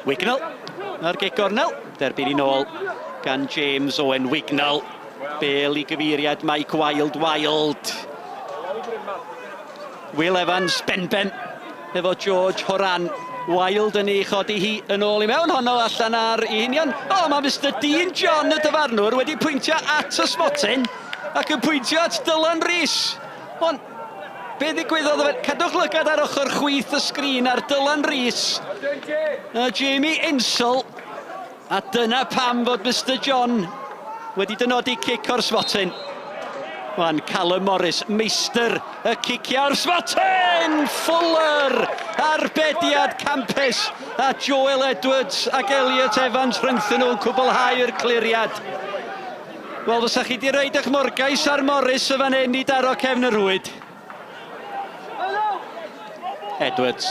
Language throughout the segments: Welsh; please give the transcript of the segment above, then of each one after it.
Wignall ar Cei Connah, derbyn I nôl gan James Owen Wignall. Bale I gyfeiriad Mike Wild. Will Evans, ben efo George Horan. Wild yn ei chodi hi yn ôl I mewn, honno allan ar I hunion. O, mae Mr Dean John y dyfarnwr wedi pwyntio at y smotin ac yn pwyntio at Dylan Rees. Ond, be ddigwyddodd fe? Cadwch lygad ar ochr chwith y sgrin ar Dylan Rees. Jamie Insel. A dyna pam fod Mr John wedi dynodi cic o'r smotin. Wan Callum Morris, meistr y ciciau'r smotin! Fuller! Arbediad campus a Joel Edwards ac Elliot Evans rhyngthyn nhw'n cwblhau'r cliriad. Wel, fysa chi di roed eich morgais ar Morris y fan hyn I daro cefn y rwyd. Edwards.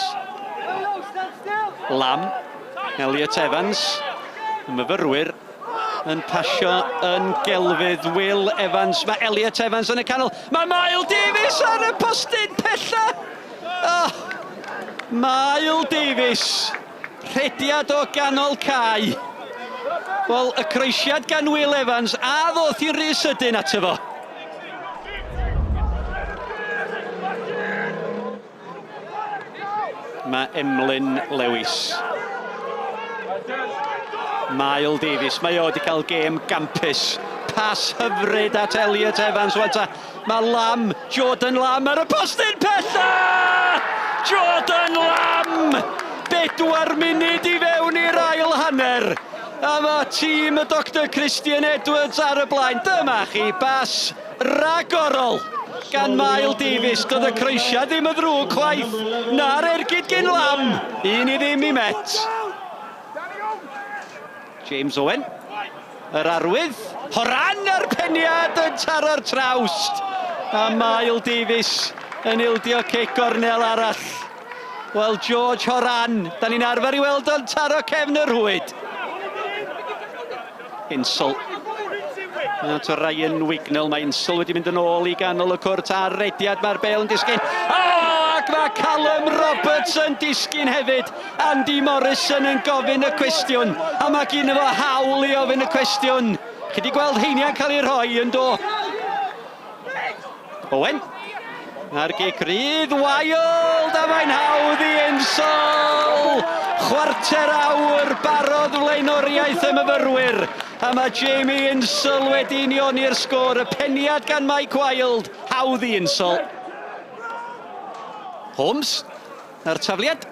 Lam. Elliot Evans. Y myfyrwyr yn pasio yn gelfydd Will Evans. Mae Elliot Evans yn y canol. Mae Miles Davies ar y postyn pella. Oh, Miles Davies. Rhediad o ganol cae. Wel, y croesiad gan Will Evans a ddoth i'n rhy sydyn ato fo. Mae Emlyn Lewis. Miles Davies, mae o wedi cael gêm gampus. Pas hyfryd at Elliot Evans. Mae Lam, Jordan Lam ar y postyn pella! Jordan Lam! 4 munud I fewn i'r ail hanner. A mae tîm y Dr Christian Edwards ar y blaen. Dyma chi bas ragorol gan Miles Davies. Doedd y croesiad ddim yn ddrwg chwaith. Na'r ergyd gyn Lam. Un I ddim I Met. James Owen, yr arwydd, Horan ar peniad yn taro'r trawst. A Miles Davies yn ildio Cei Connah arall. Wel, George Horan, da ni'n arfer I weld o'n taro cefn y rwyd. Insel. At Ryan Wignall, mae Insel wedi mynd yn ôl I ganol y cwrt a'r rediad mae'r Bale yn disgyn. Ac mae Callum Roberts yn disgyn hefyd. Andy Morrison yn gofyn y cwestiwn. A mae gen efo hawl I ofyn y cwestiwn. Chi wedi gweld heinia'n cael ei rhoi yn do? Owen. Ar Cei Connah, Wild, a mae'n hawdd I Insel! Chwarter awr barodd flaenoriaeth y myfyrwyr. A mae Jamie Insel wedi unioni'r sgôr. Y peniad gan Mike Wild. Hawdd I Insel. Holmes, ar tafliad.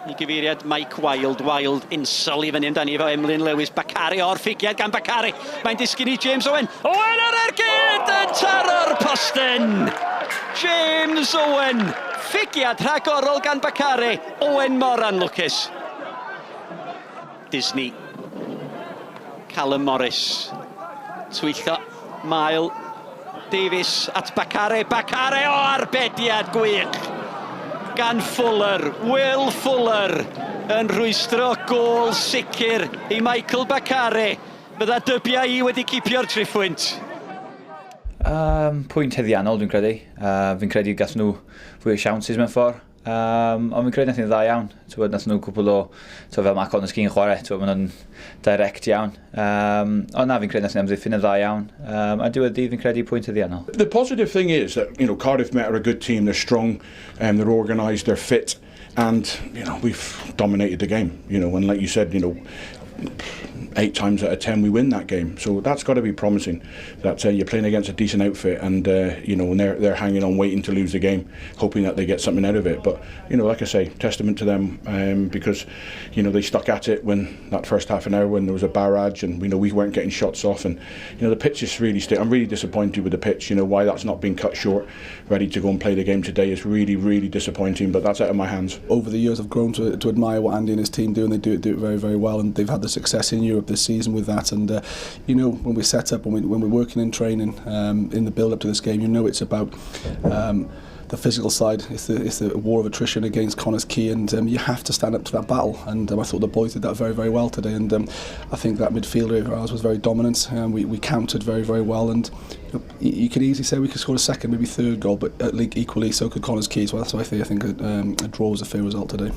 I gyfeiriad Mike Wild. Wild Insel I fyny amdani efo Emlyn Lewis. Bakari o'r ffigiad gan Bakari. Mae'n disgyn I James Owen. Owen ar ergyd yn taro'r postyn. James Owen. Ffigiad rhagorol gan Bakari. Owen mor anlwcus. Disney. Callum Morris. Twyllo Miles Davies at Bakari. Bakari o arbediad gwych. Gan Fuller. Will Fuller yn rhwystro gôl sicr I Michael Bakari. Bydda dybiau I wedi cipio'r triffwynt. Pwynt heddiannol dwi'n credu. Fi'n credu gath nhw fwy o siawnsys mewn ffordd. Ond fi'n credu nath nhw'n dda iawn. Nath nhw cwpl o, fel Mac Connah sgyn chwarae, maen nhw'n direct iawn. Ond na, fi'n credu nath nhw'n amddiffyn yn dda iawn. A diwedd di, fi'n credu pwynt heddiannol. The positive thing is that, Cardiff Met are a good team, they're strong, they're organised, they're fit, and, we've dominated the game, and like you said, 8 times out of 10 we win that game, so that's got to be promising that you're playing against a decent outfit and and they're hanging on waiting to lose the game, hoping that they get something out of it. But like I say, testament to them, because they stuck at it when that first half an hour when there was a barrage and we weren't getting shots off, and the pitch is really I'm really disappointed with the pitch. Why that's not been cut short, ready to go and play the game today is really disappointing, but that's out of my hands. Over the years I've grown to admire what Andy and his team do, and they do it very, very well, and they've had the success in Europe this season with that. And when we set up, when we're working in training, in the build up to this game, it's about the physical side. It's the war of attrition against Connah's key, and you have to stand up to that battle. And I thought the boys did that very, very well today. And I think that midfielder of ours was very dominant. We countered very, very well. And you could easily say we could score a second, maybe third goal, but at least equally so could Connah's key. So that's why I think a draw was a fair result today.